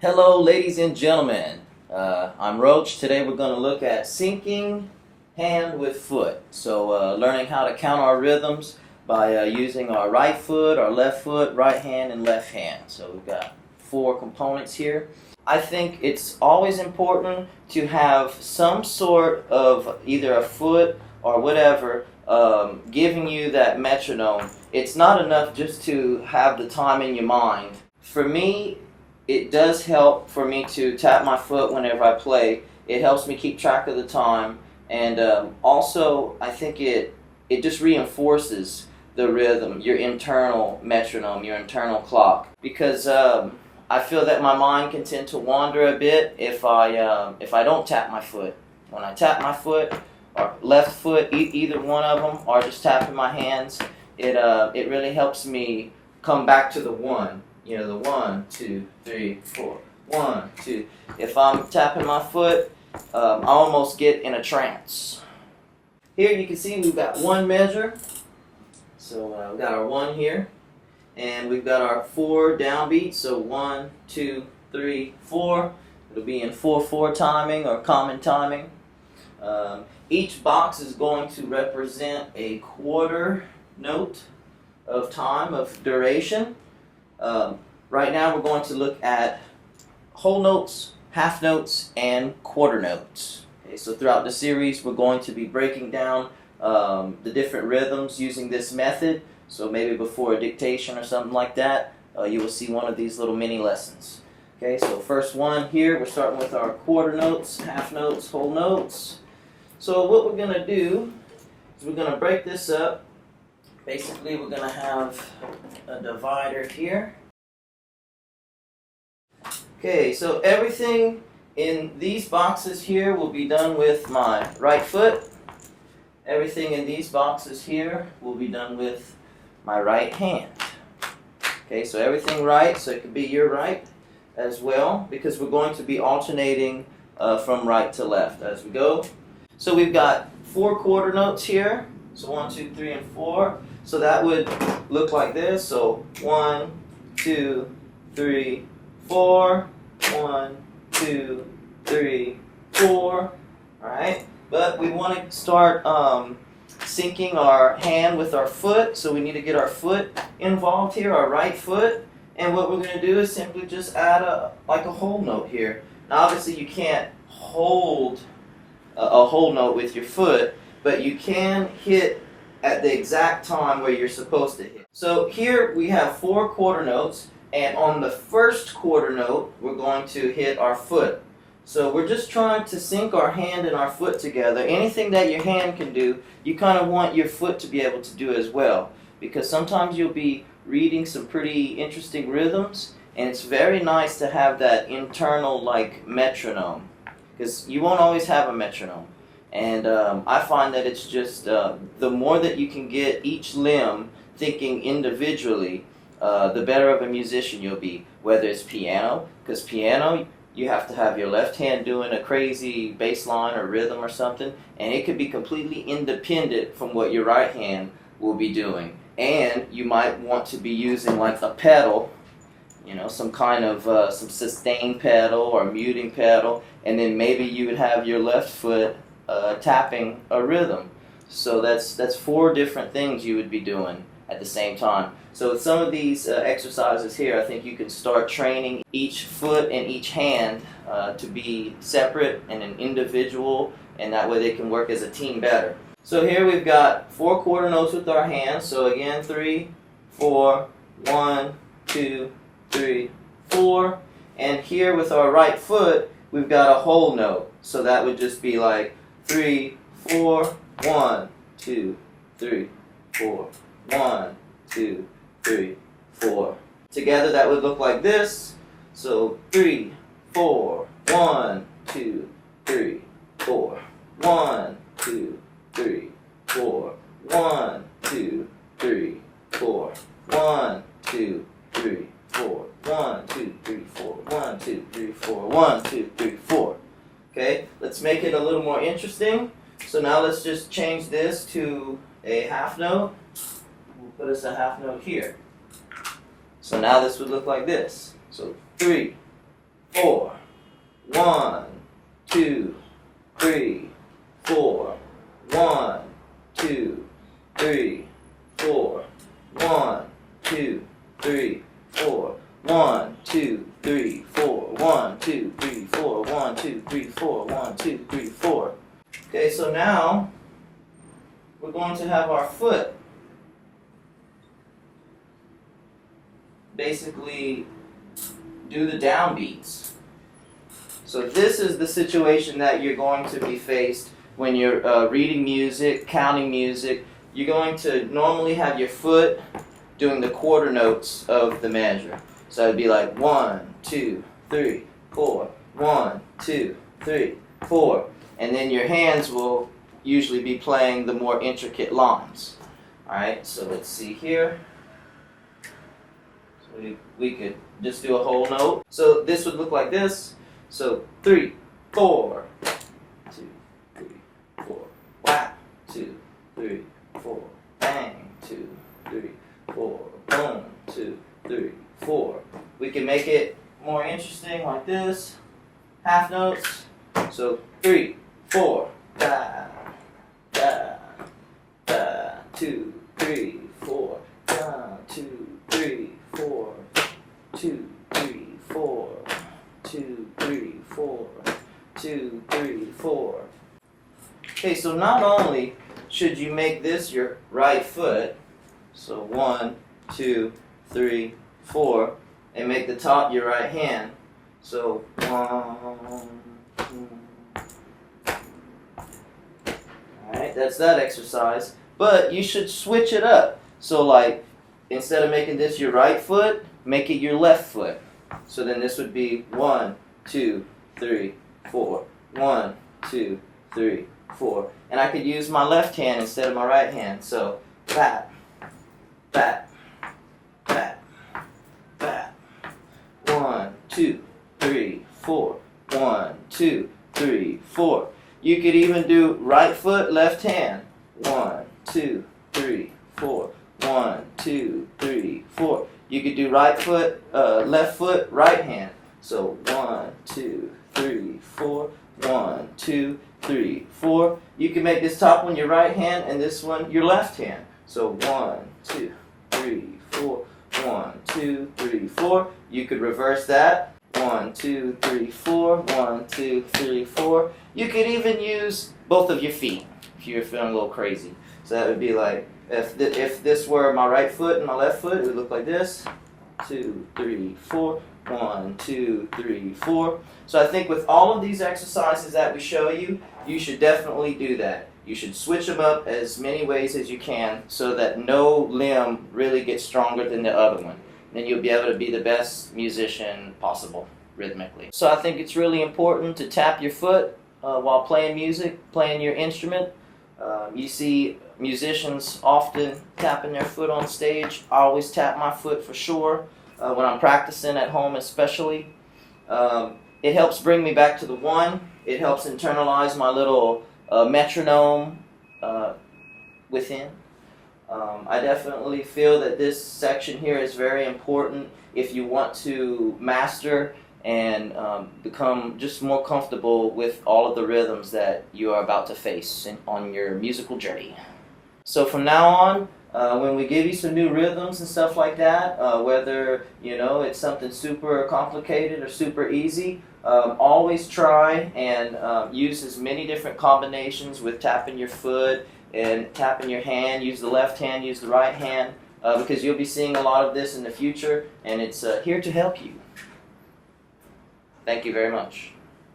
Hello, ladies and gentlemen. I'm Roach. Today we're going to look at syncing hand with foot. So learning how to count our rhythms by using our right foot, our left foot, right hand, and left hand. So we've got 4 components here. I think it's always important to have some sort of either a foot or whatever giving you that metronome. It's not enough just to have the time in your mind. For me, it does help for me to tap my foot whenever I play. It helps me keep track of the time, and also I think it just reinforces the rhythm, your internal metronome, your internal clock. Because I feel that my mind can tend to wander a bit if I don't tap my foot. When I tap my foot, or left foot, either one of them, or just tapping my hands, it really helps me come back to the one. You know, the 1, 2, 3, 4, 1, 2. If I'm tapping my foot, I almost get in a trance. Here you can see we've got 1 measure. So we've got our 1 here. And we've got our 4 downbeats. So 1, 2, 3, 4. It'll be in 4/4 timing or common timing. Each box is going to represent a quarter note of time, of duration. Right now we're going to look at whole notes, half notes, and quarter notes. Okay, so throughout the series we're going to be breaking down the different rhythms using this method. So maybe before a dictation or something like that, you will see one of these little mini lessons. Okay, so first one here, we're starting with our quarter notes, half notes, whole notes. So what we're going to do is we're going to break this up. Basically, we're going to have a divider here. Okay, so everything in these boxes here will be done with my right foot. Everything in these boxes here will be done with my right hand. Okay, so everything right, so it could be your right as well, because we're going to be alternating from right to left as we go. So we've got 4 quarter notes here. So 1, 2, 3, and 4. So that would look like this. So 1, 2, 3, 4. 1, 2, 3, 4. Alright. But we want to start syncing our hand with our foot. So we need to get our foot involved here, our right foot. And what we're going to do is simply just add a whole note here. Now obviously you can't hold a whole note with your foot, but you can hit at the exact time where you're supposed to hit. So here we have 4 quarter notes, and on the first quarter note we're going to hit our foot. So we're just trying to sync our hand and our foot together. Anything that your hand can do, you kind of want your foot to be able to do as well, because sometimes you'll be reading some pretty interesting rhythms, and it's very nice to have that internal metronome, because you won't always have a metronome. And I find that it's just the more that you can get each limb thinking individually, the better of a musician you'll be. Whether it's piano, because piano, you have to have your left hand doing a crazy bass line or rhythm or something, and it could be completely independent from what your right hand will be doing. And you might want to be using like a pedal, you know, some kind of some sustain pedal or muting pedal, and then maybe you would have your left foot tapping a rhythm. So that's 4 different things you would be doing at the same time. So with some of these exercises here, I think you can start training each foot and each hand to be separate and an individual, and that way they can work as a team better. So here we've got 4 quarter notes with our hands. So again, 3, 4, 1, 2, 3, 4. And here with our right foot, we've got a whole note. So that would just be like 3, 4, 1, 2, 3, 4, 1, 2, 3, 4. Together that would look like this. So 3, 4, 1, 2, 3, 4, 1, 2, 3, 4, 1, 2, 3, 4, 1, 2, 3, 4, 1, 2, 3, 4, 1, 2, 3, 4, 1, 2, 3, 4. Okay, let's make it a little more interesting. So now let's just change this to a half note. We'll put us a half note here. So now this would look like this. So 3, 4. 1, 2, 3, 4. 1, 2, 3, 4. 1, 2, 3, 4. 1, 2, 3, 4. 1, 2, 3, 4. 1, 2, 3, 4. 1, 2, 3, 4. Okay, so now we're going to have our foot basically do the downbeats. So this is the situation that you're going to be faced when you're reading music, counting music. You're going to normally have your foot doing the quarter notes of the measure. So it'd be like 1, 2, 3, 4. 1, 2, 3, 4. And then your hands will usually be playing the more intricate lines. Alright, so let's see here. So we could just do a whole note. So this would look like this. So 3, 4. 2, 3, 4. Whap. 2, 3, 4. Bang. 2, 3, 4. Boom. 2, 3, 4. We can make it more interesting like this. Half notes. So 3, 4. Da. Da. Da. 2, 3, 4. Da. 2, 3, 4. 2, 3, 4. 2, 3, 4. 2, 3, 4. Okay, so not only should you make this your right foot, so 1, 2, 3, 4, and make the top your right hand. So 1, 2. Alright, that's that exercise. But you should switch it up. So like, instead of making this your right foot, make it your left foot. So then this would be 1, 2, 3, 4. 1, 2, 3, 4. And I could use my left hand instead of my right hand. So bat, bat, bat, bat. 1, 2, 3, 4. 1, 2, 3, 4. You could even do right foot, left hand. 1, 2, 3, 4. 1, 2, 3, 4. You could do right foot, left foot, right hand. So 1, 2, 3, 4. 1, 2, 3, 4. You can make this top one your right hand and this one your left hand. So 1, 2, 3, 4. 1, 2, 3, 4. You could reverse that. 1, 2, 3, 4. 1, 2, 3, 4. You could even use both of your feet if you're feeling a little crazy. So that would be like, if this were my right foot and my left foot, it would look like this. 2, 3, 4. 1, 2, 3, 4. So I think with all of these exercises that we show you, you should definitely do that. You should switch them up as many ways as you can so that no limb really gets stronger than the other one. Then you'll be able to be the best musician possible rhythmically. So I think it's really important to tap your foot while playing music, playing your instrument. You see musicians often tapping their foot on stage. I always tap my foot for sure. When I'm practicing at home especially. It helps bring me back to the one. It helps internalize my little metronome within. I definitely feel that this section here is very important if you want to master and become just more comfortable with all of the rhythms that you are about to face on your musical journey. So from now on, when we give you some new rhythms and stuff like that, whether it's something super complicated or super easy, always try and use as many different combinations with tapping your foot and tapping your hand. Use the left hand, use the right hand, because you'll be seeing a lot of this in the future, and it's here to help you. Thank you very much.